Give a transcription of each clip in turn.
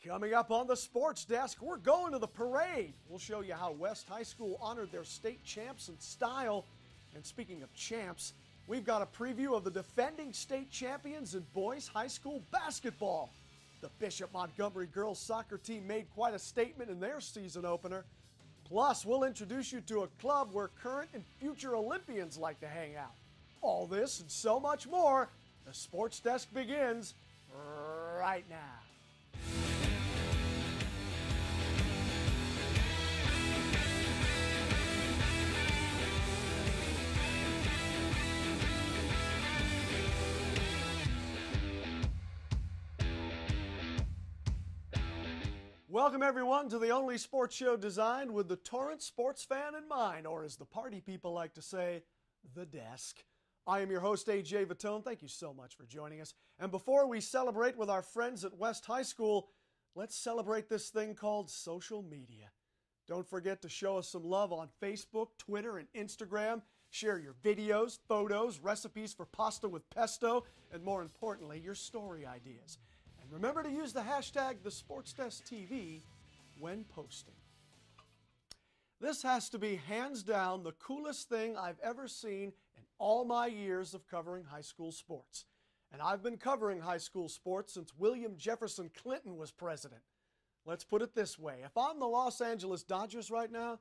Coming up on the Sports Desk, we're going to the parade. We'll show you how West High School honored their state champs in style. And speaking of champs, we've got a preview of the defending state champions in boys high school basketball. The Bishop Montgomery girls soccer team made quite a statement in their season opener. Plus, we'll introduce you to a club where current and future Olympians like to hang out. All this and so much more. The Sports Desk begins right now. Welcome, everyone, to the only sports show designed with the Torrance sports fan in mind, or as the party people like to say, the desk. I am your host, AJ Vittone. Thank you so much for joining us. And before we celebrate with our friends at West High School, let's celebrate this thing called social media. Don't forget to show us some love on Facebook, Twitter, and Instagram. Share your videos, photos, recipes for pasta with pesto, and more importantly, your story ideas. And remember to use the hashtag TheSportsDeskTV when posting. This has to be hands down the coolest thing I've ever seen in all my years of covering high school sports. And I've been covering high school sports since William Jefferson Clinton was president. Let's put it this way. If I'm the Los Angeles Dodgers right now,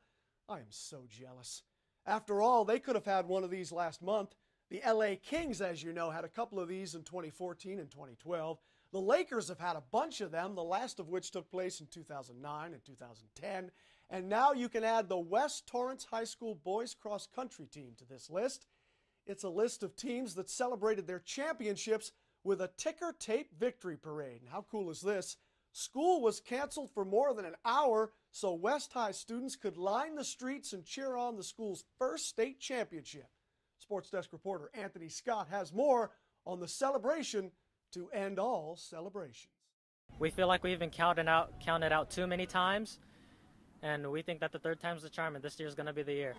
I am so jealous. After all, they could have had one of these last month. The LA Kings, as you know, had a couple of these in 2014 and 2012. The Lakers have had a bunch of them, the last of which took place in 2009 and 2010. And now you can add the West Torrance High School boys cross country team to this list. It's a list of teams that celebrated their championships with a ticker tape victory parade. And how cool is this? School was canceled for more than an hour so West High students could line the streets and cheer on the school's first state championship. Sports Desk reporter Anthony Scott has more on the celebration to end all celebrations. We feel like we've been counted out too many times, and we think that the third time's the charm, and this year's going to be the year.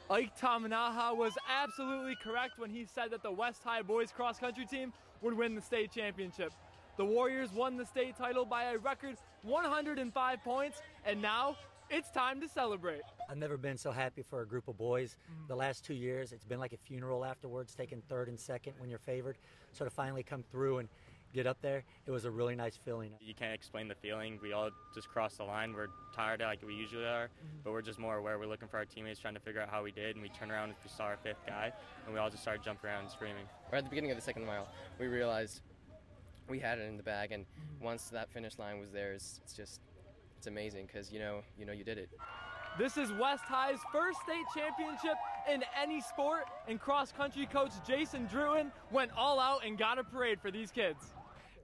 Ike Tamanaha was absolutely correct when he said that the West High boys cross country team would win the state championship. The Warriors won the state title by a record 105 points, and now it's time to celebrate. I've never been so happy for a group of boys. The last 2 years, it's been like a funeral afterwards, taking third and second when you're favored. So to finally come through and get up there, it was a really nice feeling. You can't explain the feeling. We all just crossed the line. We're tired like we usually are, but we're just more aware. We're looking for our teammates, trying to figure out how we did, and we turned around and we saw our fifth guy, and we all just started jumping around and screaming. Right at the beginning of the second mile, we realized we had it in the bag, and once that finish line was there, it's amazing because you know you did it. This is West High's first state championship in any sport, and cross-country coach Jason Druin went all out and got a parade for these kids.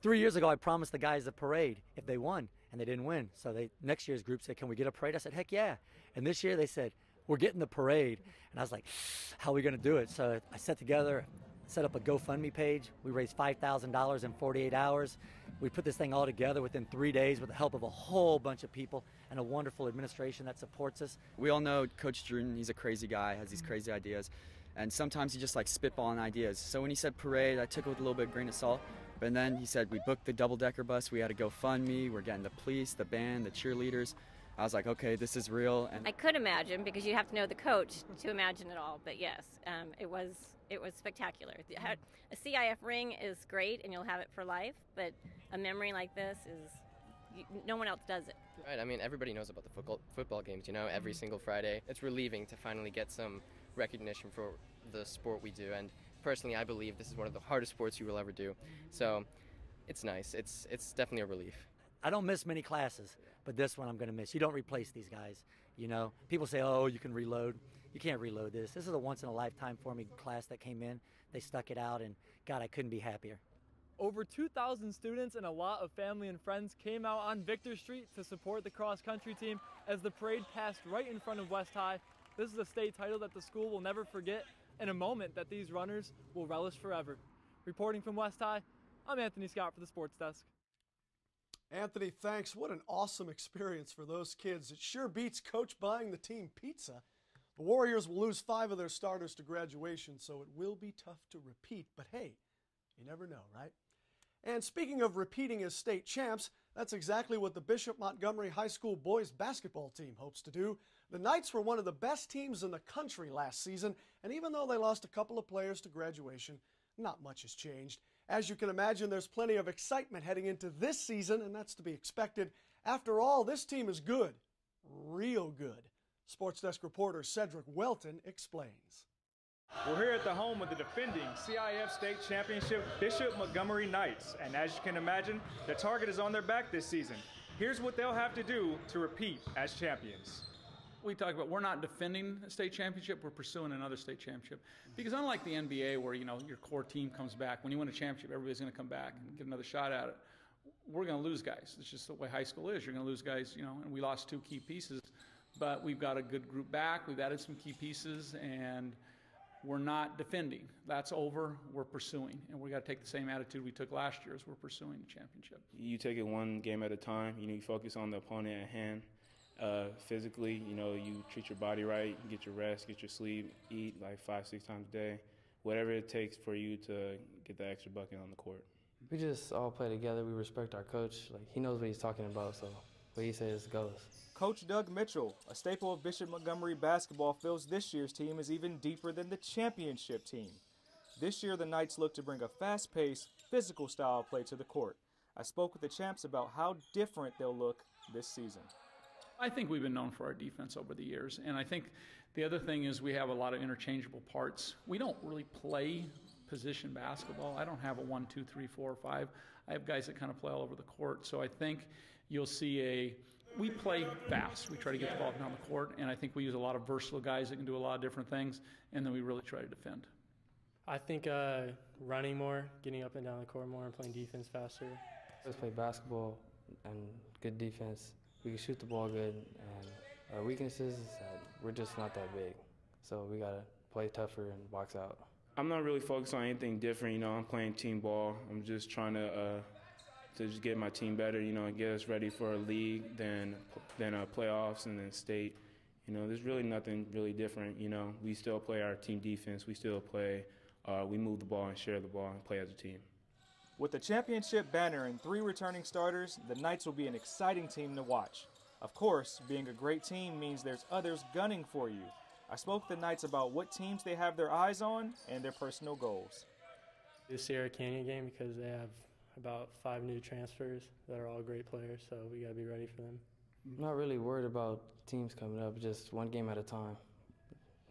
3 years ago, I promised the guys a parade if they won, and they didn't win. So next year's group said, can we get a parade? I said, heck yeah. And this year they said, we're getting the parade. And I was like, how are we going to do it? So I set up a GoFundMe page. We raised $5,000 in 48 hours. We put this thing all together within 3 days with the help of a whole bunch of people and a wonderful administration that supports us. We all know Coach Druden, he's a crazy guy, has these crazy ideas. And sometimes he just like spitballing ideas. So when he said parade, I took it with a little bit of grain of salt. But then he said we booked the double-decker bus, we had a GoFundMe, we're getting the police, the band, the cheerleaders. I was like, okay, this is real. And I could imagine, because you have to know the coach to imagine it all. But yes, it was spectacular. A CIF ring is great, and you'll have it for life. But a memory like this no one else does it. Right. I mean, everybody knows about the football games. Every single Friday. It's relieving to finally get some recognition for the sport we do. And personally, I believe this is one of the hardest sports you will ever do. So it's nice. It's definitely a relief. I don't miss many classes, but this one I'm going to miss. You don't replace these guys. People say, oh, you can reload. You can't reload this. This is a once-in-a-lifetime for me class that came in. They stuck it out, and God, I couldn't be happier. Over 2,000 students and a lot of family and friends came out on Victor Street to support the cross-country team as the parade passed right in front of West High. This is a state title that the school will never forget, and a moment that these runners will relish forever. Reporting from West High, I'm Anthony Scott for the Sports Desk. Anthony, thanks. What an awesome experience for those kids. It sure beats coach buying the team pizza. The Warriors will lose 5 of their starters to graduation, so it will be tough to repeat. But hey, you never know, right? And speaking of repeating as state champs, that's exactly what the Bishop Montgomery High School boys basketball team hopes to do. The Knights were one of the best teams in the country last season, and even though they lost a couple of players to graduation, not much has changed. As you can imagine, there's plenty of excitement heading into this season, and that's to be expected. After all, this team is good, real good. Sports Desk reporter Cedric Welton explains. We're here at the home of the defending CIF State Championship Bishop Montgomery Knights, and as you can imagine, the target is on their back this season. Here's what they'll have to do to repeat as champions. We talk about we're not defending a state championship, we're pursuing another state championship. Because unlike the NBA where, you know, your core team comes back, when you win a championship, everybody's going to come back and get another shot at it. We're going to lose guys. It's just the way high school is. You're going to lose guys, you know, and we lost 2 key pieces. But we've got a good group back. We've added some key pieces, and we're not defending. That's over. We're pursuing. And we got to take the same attitude we took last year as we're pursuing the championship. You take it one game at a time. You know, you focus on the opponent at hand. Physically, you know, you treat your body right, get your rest, get your sleep, eat like 5-6 times a day, whatever it takes for you to get the extra bucket on the court. We just all play together. We respect our coach. Like, he knows what he's talking about, so what he says goes. Coach Doug Mitchell, a staple of Bishop Montgomery basketball, feels this year's team is even deeper than the championship team. This year, the Knights look to bring a fast-paced, physical style of play to the court. I spoke with the champs about how different they'll look this season. I think we've been known for our defense over the years, and I think the other thing is we have a lot of interchangeable parts. We don't really play position basketball. I don't have a 1, 2, 3, 4, 5. I have guys that kind of play all over the court, so I think you'll see we play fast. We try to get the ball down the court, and I think we use a lot of versatile guys that can do a lot of different things, and then we really try to defend. I think running more, getting up and down the court more, and playing defense faster. Let's play basketball and good defense. We can shoot the ball good, and our weaknesses is that we're just not that big. So we got to play tougher and box out. I'm not really focused on anything different. You know, I'm playing team ball. I'm just trying to just get my team better, you know, and get us ready for a league, then playoffs, and then state. You know, there's really nothing really different. You know, we still play our team defense. We still play, we move the ball and share the ball and play as a team. With the championship banner and 3 returning starters, the Knights will be an exciting team to watch. Of course, being a great team means there's others gunning for you. I spoke to the Knights about what teams they have their eyes on and their personal goals. The Sierra Canyon game because they have about 5 new transfers that are all great players, so we got to be ready for them. I'm not really worried about teams coming up, just one game at a time.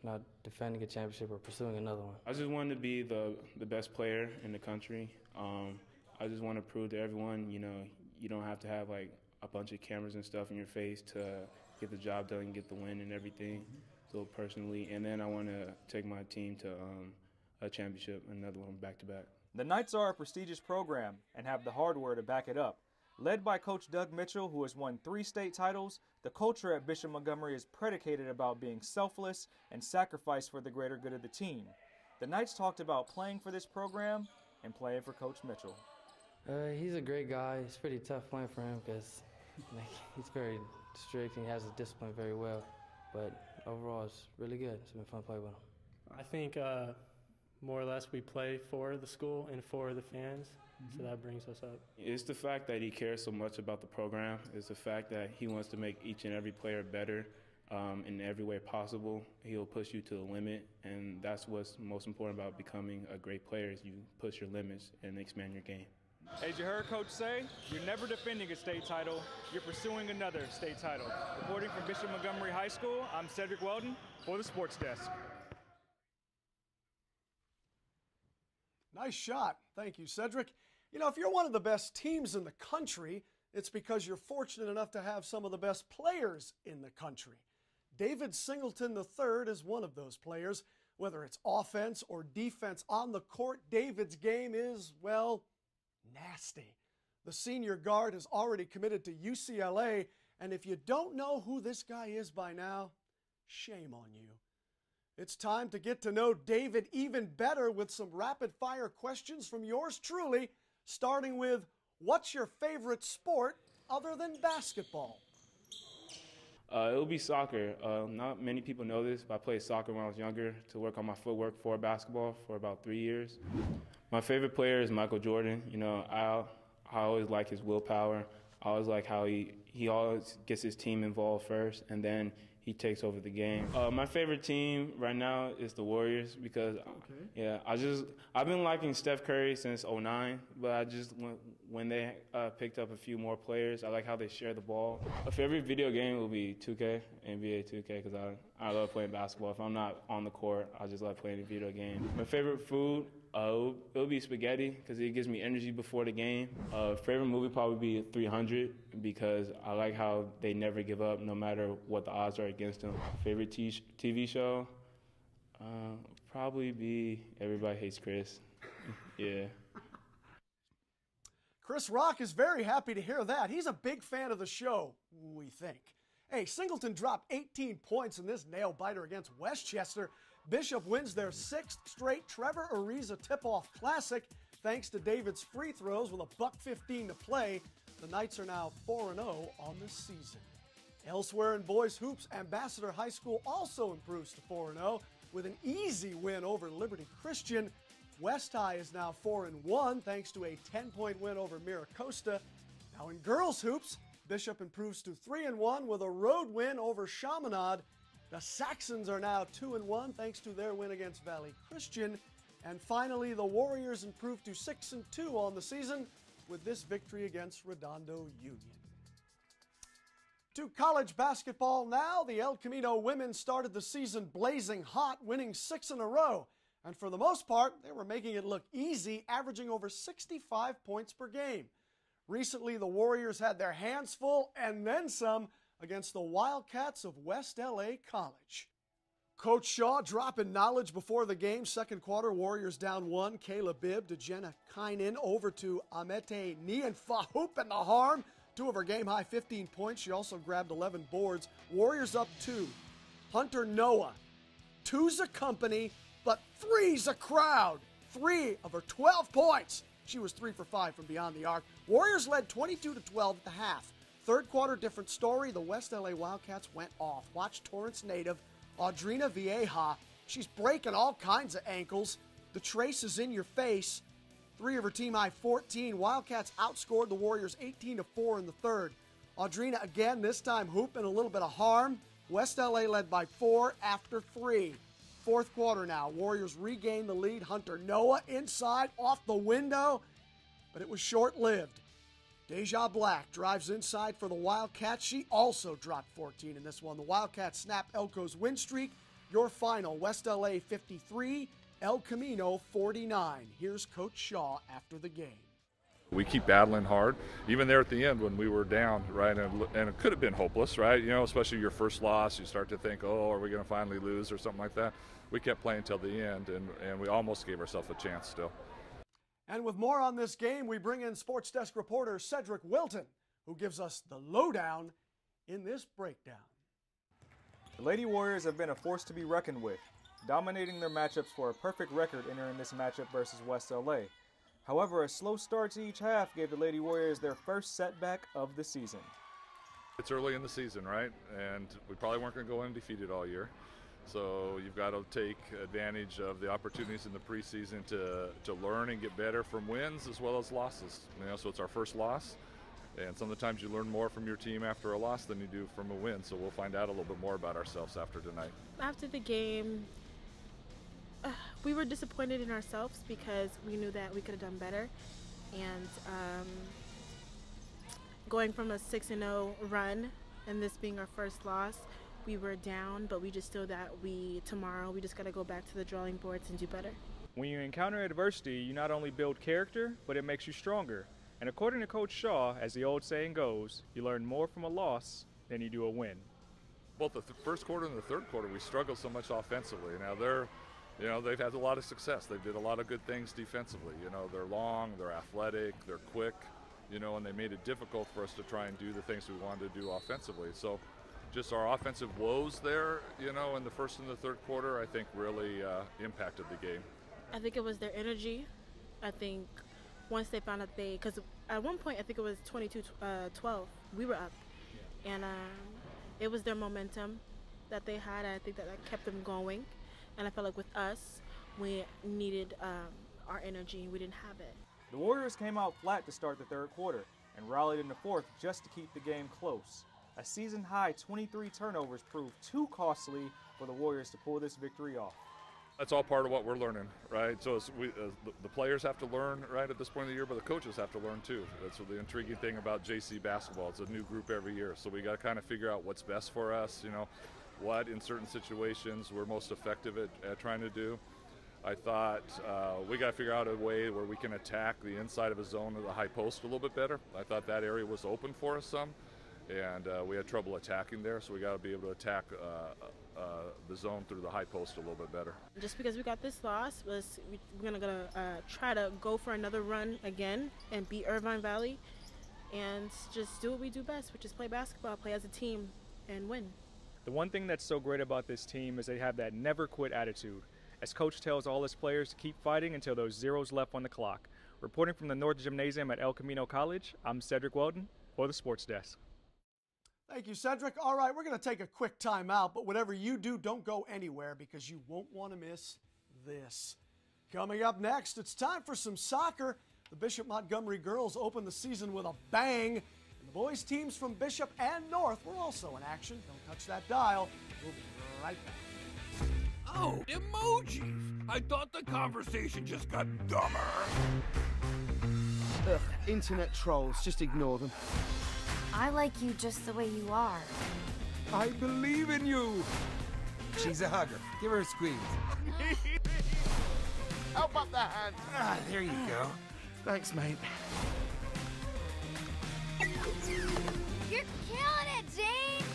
Not defending a championship or pursuing another one. I just wanted to be the best player in the country. I just want to prove to everyone, you know, you don't have to have like a bunch of cameras and stuff in your face to get the job done and get the win and everything. So personally, and then I want to take my team to a championship, another one back-to-back. The Knights are a prestigious program and have the hardware to back it up. Led by Coach Doug Mitchell, who has won 3 state titles, the culture at Bishop Montgomery is predicated about being selfless and sacrifice for the greater good of the team. The Knights talked about playing for this program and playing for Coach Mitchell. He's a great guy. It's pretty tough playing for him because he's very strict and he has his discipline very well. But overall, it's really good. It's been fun to play with him. I think more or less we play for the school and for the fans, so that brings us up. It's the fact that he cares so much about the program. It's the fact that he wants to make each and every player better in every way possible. He'll push you to the limit, and that's what's most important about becoming a great player is you push your limits and expand your game. As you heard Coach say, you're never defending a state title, you're pursuing another state title. Reporting from Bishop Montgomery High School, I'm Cedric Weldon for the Sports Desk. Nice shot. Thank you, Cedric. You know, if you're one of the best teams in the country, it's because you're fortunate enough to have some of the best players in the country. David Singleton III is one of those players. Whether it's offense or defense on the court, David's game is, well, nasty. The senior guard has already committed to UCLA, and if you don't know who this guy is by now, shame on you. It's time to get to know David even better with some rapid-fire questions from yours truly, starting with, what's your favorite sport other than basketball? It'll be soccer. Not many people know this, but I played soccer when I was younger to work on my footwork for basketball for about 3 years. My favorite player is Michael Jordan. You know, I always like his willpower. I always like how he always gets his team involved first, and then he takes over the game. My favorite team right now is the Warriors because, I've been liking Steph Curry since '09, but when they picked up a few more players, I like how they share the ball. A favorite video game will be 2K, NBA 2K, because I love playing basketball. If I'm not on the court, I just love playing a video game. My favorite food, it'll be spaghetti because it gives me energy before the game. Favorite movie probably be 300 because I like how they never give up no matter what the odds are against them. Favorite TV show, probably be Everybody Hates Chris. Yeah. Chris Rock is very happy to hear that. He's a big fan of the show, we think. Hey, Singleton dropped 18 points in this nail-biter against Westchester. Bishop wins their 6th straight Trevor Ariza tip-off classic thanks to David's free throws with a $1:15 to play. The Knights are now 4-0 on the season. Elsewhere in boys hoops, Ambassador High School also improves to 4-0 with an easy win over Liberty Christian. West High is now 4-1 thanks to a 10-point win over Miracosta. Now in girls hoops, Bishop improves to 3-1 with a road win over Chaminade. The Saxons are now 2-1 thanks to their win against Valley Christian. And finally, the Warriors improved to 6-2 on the season with this victory against Redondo Union. To college basketball now, the El Camino women started the season blazing hot, winning 6 in a row. And for the most part, they were making it look easy, averaging over 65 points per game. Recently, the Warriors had their hands full and then some against the Wildcats of West LA College. Coach Shaw dropping knowledge before the game. Second quarter, Warriors down 1. Kayla Bibb to Jenna Kynan over to Amete Nianfa hooping the harm. 2 of her game-high 15 points. She also grabbed 11 boards. Warriors up 2. Hunter Noah. 2's a company, but 3's a crowd. 3 of her 12 points. She was 3 for 5 from beyond the arc. Warriors led 22-12 at the half. Third quarter, different story. The West LA Wildcats went off. Watch Torrance native Audrina Vieja. She's breaking all kinds of ankles. The trace is in your face. 3 of her team high 14. Wildcats outscored the Warriors 18-4 in the third. Audrina again, this time hooping a little bit of harm. West LA led by 4 after 3. Fourth quarter now. Warriors regain the lead. Hunter Noah inside, off the window, but it was short-lived. Deja Black drives inside for the Wildcats. She also dropped 14 in this one. The Wildcats snap Elko's win streak. Your final, West LA 53, El Camino 49. Here's Coach Shaw after the game. We keep battling hard, even there at the end when we were down, right, and it could have been hopeless, right, you know, especially your first loss. You start to think, oh, are we going to finally lose or something like that. We kept playing till the end, and we almost gave ourselves a chance still. And with more on this game, we bring in Sports Desk reporter Cedric Wilton, who gives us the lowdown in this breakdown. The Lady Warriors have been a force to be reckoned with, dominating their matchups for a perfect record entering this matchup versus West LA. However, a slow start to each half gave the Lady Warriors their first setback of the season. It's early in the season, right? And we probably weren't going to go undefeated all year. So you've got to take advantage of the opportunities in the preseason to learn and get better from wins as well as losses. You know, so it's our first loss, and sometimes you learn more from your team after a loss than you do from a win. So we'll find out a little bit more about ourselves after tonight. After the game, we were disappointed in ourselves because we knew that we could have done better. And going from a 6-0 run and this being our first loss, we were down, but we just feel that tomorrow we just got to go back to the drawing boards and do better. When you encounter adversity, you not only build character, but it makes you stronger. And according to Coach Shaw, as the old saying goes, you learn more from a loss than you do a win. Both the first quarter and the third quarter, we struggled so much offensively. Now they've had a lot of success. They did a lot of good things defensively. You know, they're long, they're athletic, they're quick, you know, and they made it difficult for us to try and do the things we wanted to do offensively. So just our offensive woes there, you know, in the first and the third quarter, I think really impacted the game. I think it was their energy. I think once they found out because at one point I think it was 22-12, we were up. Yeah. And it was their momentum that they had. I think that kept them going. And I felt like with us, we needed our energy. We didn't have it. The Warriors came out flat to start the third quarter and rallied in the fourth just to keep the game close. A season-high 23 turnovers proved too costly for the Warriors to pull this victory off. That's all part of what we're learning, right? So the players have to learn, right, at this point of the year, but the coaches have to learn too. That's the intriguing thing about JC basketball. It's a new group every year, so we got to kind of figure out what's best for us, you know, what in certain situations we're most effective at trying to do. I thought we got to figure out a way where we can attack the inside of a zone of the high post a little bit better. I thought that area was open for us some, and we had trouble attacking there, so we got to be able to attack the zone through the high post a little bit better. Just because we got this loss, we're gonna try to go for another run again and beat Irvine Valley, and just do what we do best, which is play basketball, play as a team, and win. The one thing that's so great about this team is they have that never quit attitude. As Coach tells all his players to keep fighting until there's zeros left on the clock. Reporting from the North Gymnasium at El Camino College, I'm Cedric Weldon for the Sports Desk. Thank you, Cedric. All right, we're going to take a quick timeout, but whatever you do, don't go anywhere because you won't want to miss this. Coming up next, it's time for some soccer. The Bishop Montgomery girls opened the season with a bang, and the boys teams from Bishop and North were also in action. Don't touch that dial. We'll be right back. Oh, emojis! I thought the conversation just got dumber. Ugh, internet trolls, just ignore them. I like you just the way you are. I believe in you. She's a hugger. Give her a squeeze. Help up the hand. Ah, there you go. Thanks, mate. You're killing it, Jane!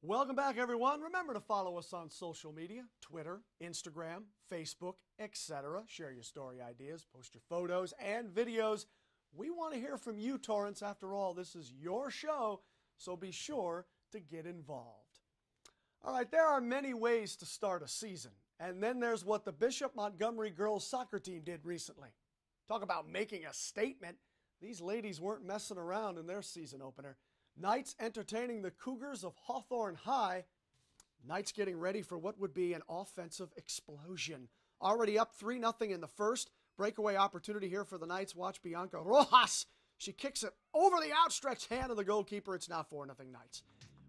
Welcome back, everyone. Remember to follow us on social media, Twitter, Instagram, Facebook, etc. Share your story ideas, post your photos and videos. We want to hear from you, Torrance. After all, this is your show, so be sure to get involved. All right, there are many ways to start a season, and then there's what the Bishop Montgomery girls soccer team did recently. Talk about making a statement. These ladies weren't messing around in their season opener. Knights entertaining the Cougars of Hawthorne High. Knights getting ready for what would be an offensive explosion. Already up 3-0 in the first. Breakaway opportunity here for the Knights. Watch Bianca Rojas. She kicks it over the outstretched hand of the goalkeeper. It's now 4-0 Knights.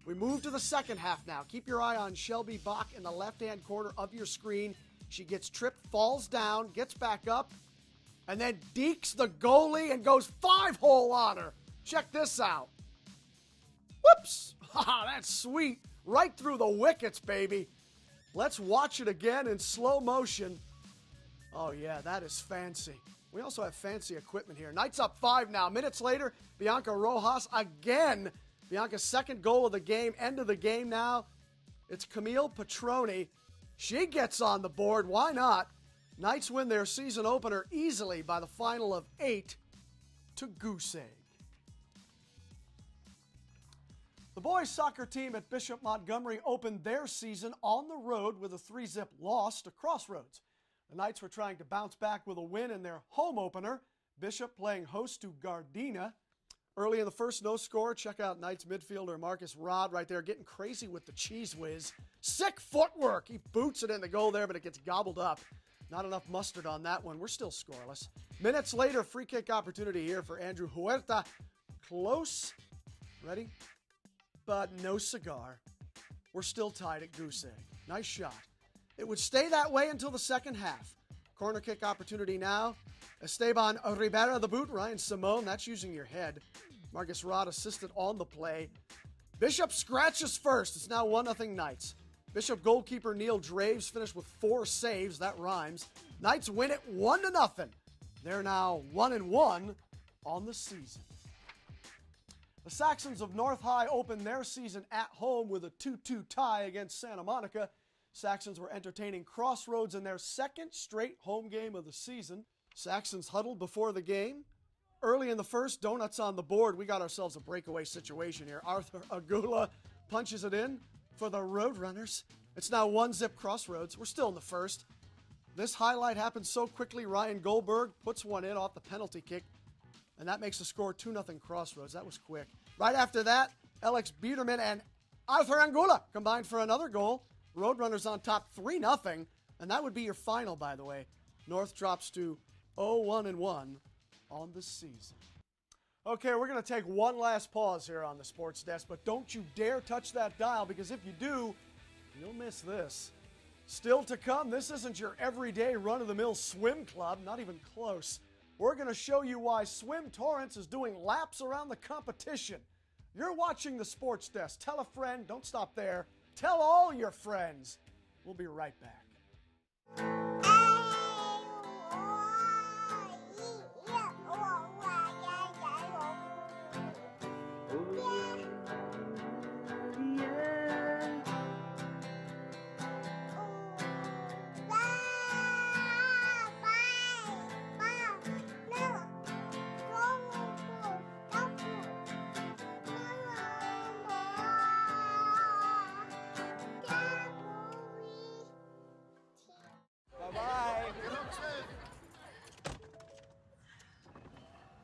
We move to the second half now. Keep your eye on Shelby Bach in the left-hand corner of your screen. She gets tripped, falls down, gets back up, and then dekes the goalie and goes 5-hole on her. Check this out. Whoops! That's sweet. Right through the wickets, baby. Let's watch it again in slow motion. Oh, yeah, that is fancy. We also have fancy equipment here. Knights up 5 now. Minutes later, Bianca Rojas again. Bianca's second goal of the game. End of the game now. It's Camille Petroni. She gets on the board. Why not? Knights win their season opener easily by the final of 8 to Goose Egg. The boys soccer team at Bishop Montgomery opened their season on the road with a 3-0 loss to Crossroads. The Knights were trying to bounce back with a win in their home opener. Bishop playing host to Gardena. Early in the first, no score. Check out Knights midfielder Marcus Rod right there getting crazy with the cheese whiz. Sick footwork. He boots it in the goal there, but it gets gobbled up. Not enough mustard on that one. We're still scoreless. Minutes later, free kick opportunity here for Andrew Huerta. Close. Ready? But no cigar. We're still tied at Goose Egg. Nice shot. It would stay that way until the second half. Corner kick opportunity now. Esteban Rivera, the boot. Ryan Simone, that's using your head. Marcus Rod assisted on the play. Bishop scratches first. It's now 1-0 Knights. Bishop goalkeeper Neil Draves finished with 4 saves. That rhymes. Knights win it 1-0. They're now 1-1 on the season. The Saxons of North High opened their season at home with a 2-2 tie against Santa Monica. Saxons were entertaining Crossroads in their second straight home game of the season. Saxons huddled before the game. Early in the first, donuts on the board. We got ourselves a breakaway situation here. Arthur Agula punches it in for the Roadrunners. It's now 1-0 Crossroads. We're still in the first. This highlight happened so quickly, Ryan Goldberg puts one in off the penalty kick, and that makes the score 2-0 Crossroads. That was quick. Right after that, Alex Biederman and Arthur Angula combined for another goal. Roadrunners on top 3-0, and that would be your final, by the way. North drops to 0-1-1 on the season. Okay, we're going to take one last pause here on the Sports Desk, but don't you dare touch that dial, because if you do, you'll miss this. Still to come, this isn't your everyday run-of-the-mill swim club, not even close. We're going to show you why Swim Torrance is doing laps around the competition. You're watching the Sports Desk. Tell a friend. Don't stop there. Tell all your friends. We'll be right back.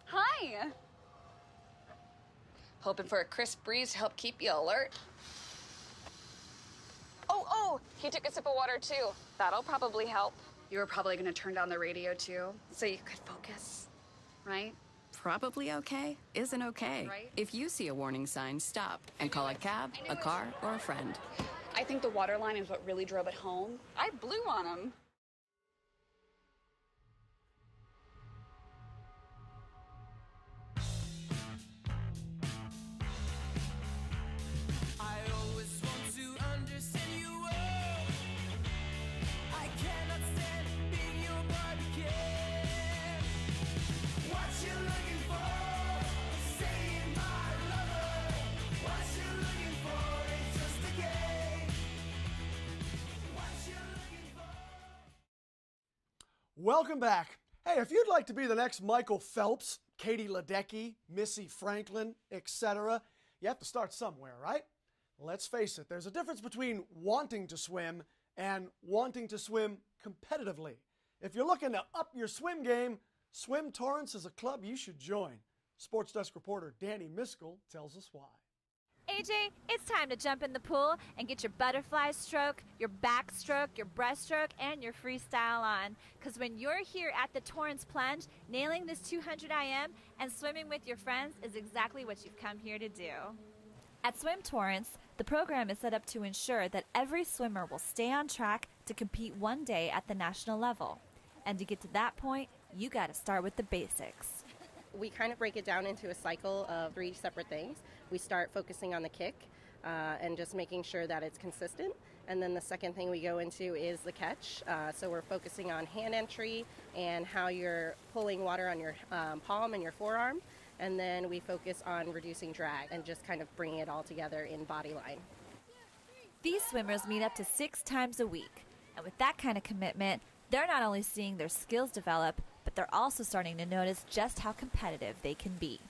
Hi. Hoping for a crisp breeze to help keep you alert. Oh, he took a sip of water too. That'll probably help. You were probably gonna turn down the radio too, so you could focus, right? Probably okay isn't okay. Right? If you see a warning sign, stop and call a cab, a car, or a friend. I think the water line is what really drove it home. I blew on him. Welcome back. Hey, if you'd like to be the next Michael Phelps, Katie Ledecky, Missy Franklin, etc., you have to start somewhere, right? Let's face it, there's a difference between wanting to swim and wanting to swim competitively. If you're looking to up your swim game, Swim Torrance is a club you should join. Sports Desk reporter Danny Miskell tells us why. AJ, it's time to jump in the pool and get your butterfly stroke, your backstroke, your breaststroke, and your freestyle on. Because when you're here at the Torrance Plunge, nailing this 200 IM and swimming with your friends is exactly what you've come here to do. At Swim Torrance, the program is set up to ensure that every swimmer will stay on track to compete one day at the national level. And to get to that point, you got to start with the basics. We kind of break it down into a cycle of 3 separate things. We start focusing on the kick and just making sure that it's consistent. And then the second thing we go into is the catch. So we're focusing on hand entry and how you're pulling water on your palm and your forearm. And then we focus on reducing drag and just kind of bringing it all together in body line. These swimmers meet up to 6 times a week. And with that kind of commitment, they're not only seeing their skills develop, but they're also starting to notice just how competitive they can be.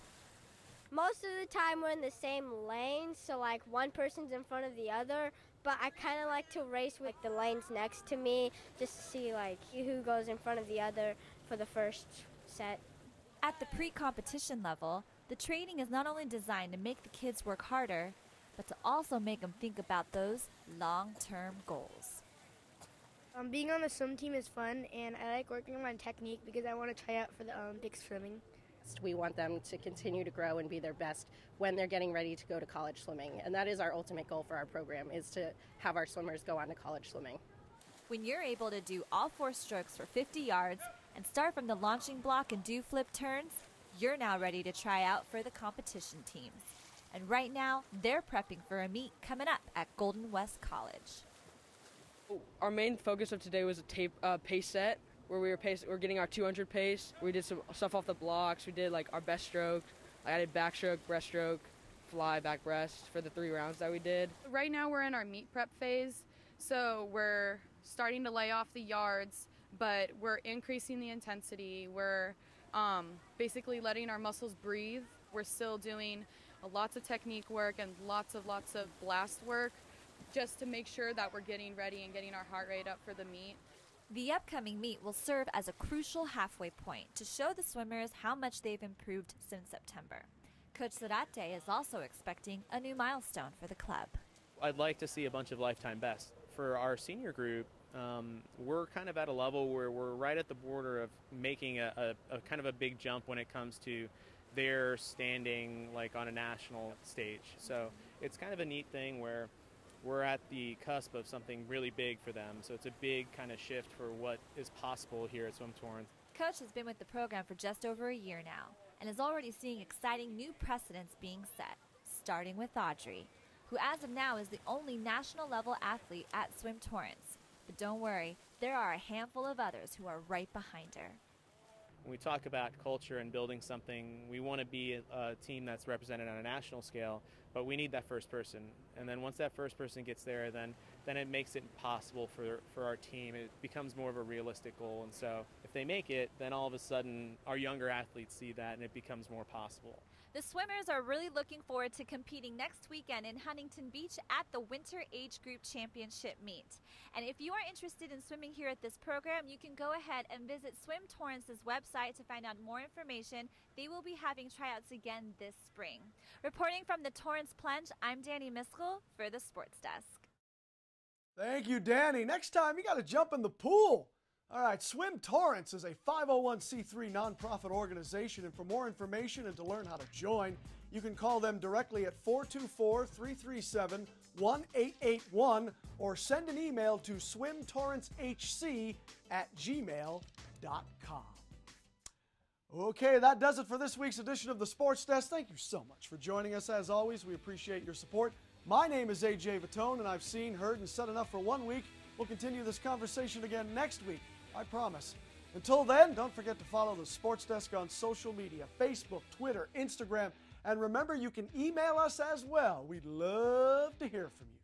Most of the time we're in the same lane, so like one person's in front of the other, but I kind of like to race with the lanes next to me just to see like who goes in front of the other for the first set. At the pre-competition level, the training is not only designed to make the kids work harder, but to also make them think about those long-term goals. Being on the swim team is fun, and I like working on my technique because I want to try out for the Olympic swimming. We want them to continue to grow and be their best when they're getting ready to go to college swimming. And that is our ultimate goal for our program, is to have our swimmers go on to college swimming. When you're able to do all 4 strokes for 50 yards and start from the launching block and do flip turns, you're now ready to try out for the competition teams. And right now, they're prepping for a meet coming up at Golden West College. Our main focus of today was a pace set, where we were getting our 200 pace. We did some stuff off the blocks. We did like our best stroke. I did backstroke, breaststroke, fly, back breast for the 3 rounds that we did. Right now we're in our meet prep phase, so we're starting to lay off the yards, but we're increasing the intensity. We're basically letting our muscles breathe. We're still doing lots of technique work and lots of blast work, just to make sure that we're getting ready and getting our heart rate up for the meet. The upcoming meet will serve as a crucial halfway point to show the swimmers how much they've improved since September. Coach Zarate is also expecting a new milestone for the club. I'd like to see a bunch of lifetime bests. For our senior group, we're kind of at a level where we're right at the border of making a kind of a big jump when it comes to their standing like on a national stage. So it's kind of a neat thing where we're at the cusp of something really big for them. So it's a big kind of shift for what is possible here at Swim Torrance. Coach has been with the program for just over a year now and is already seeing exciting new precedents being set, starting with Audrey, who as of now is the only national level athlete at Swim Torrance. But don't worry, there are a handful of others who are right behind her. When we talk about culture and building something, we want to be a team that's represented on a national scale, but we need that first person. And then once that first person gets there, then it makes it possible for our team. It becomes more of a realistic goal. And so if they make it, then all of a sudden our younger athletes see that and it becomes more possible. The swimmers are really looking forward to competing next weekend in Huntington Beach at the Winter Age Group Championship meet. And if you are interested in swimming here at this program, you can go ahead and visit Swim Torrance's website to find out more information. They will be having tryouts again this spring. Reporting from the Torrance Plunge, I'm Danny Miskell for the Sports Desk. Thank you, Danny. Next time, you got to jump in the pool. All right, Swim Torrance is a 501c3 nonprofit organization, and for more information and to learn how to join, you can call them directly at 424-337-1881 or send an email to swimtorrancehc@gmail.com. Okay, that does it for this week's edition of the Sports Desk. Thank you so much for joining us. As always, we appreciate your support. My name is AJ Vittone, and I've seen, heard, and said enough for 1 week. We'll continue this conversation again next week, I promise. Until then, don't forget to follow the Sports Desk on social media, Facebook, Twitter, Instagram, and remember you can email us as well. We'd love to hear from you.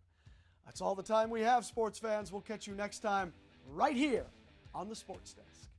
That's all the time we have, sports fans. We'll catch you next time right here on the Sports Desk.